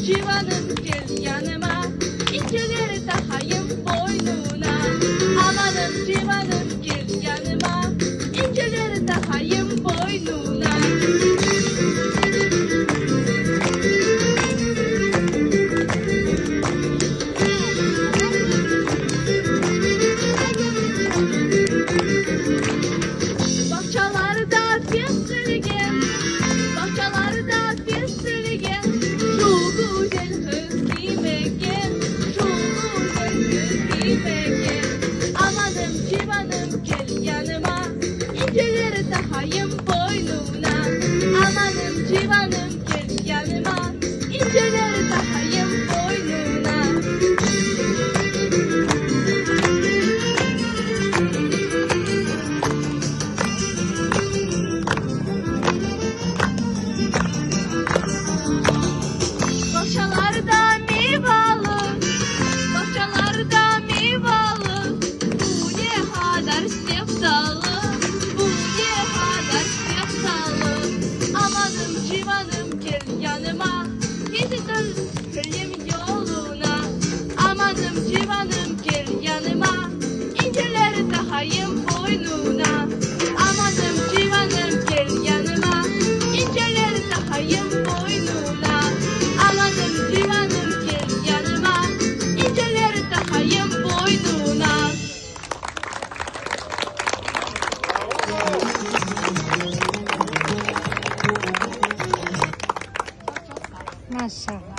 Civanım gel yanıma, inceleri takayım boynuna. Amanım civanım gel yanıma, inceleri takayım boynuna. Bahçalarda fesleğen, bahçalarda fesleğen. Amanım civanım gel yanıma, inceleri takayım boynuna. Amanım civanım gel yanıma, inceleri takayım boynuna. Bahçalarda meyvalı, bahçalarda meyvalı. Bu ne kadar sevdalı, bu ne kadar sevdalı. Amanım civanım gel yanıma, gidiyor ölüm yoluna. Amanım civanım gel yanıma, inceleri takayım boynuna. Amanım civanım gel yanıma, inceleri takayım boynuna. Amanım civanım gel yanıma, inceleri takayım boynuna. Maşallah.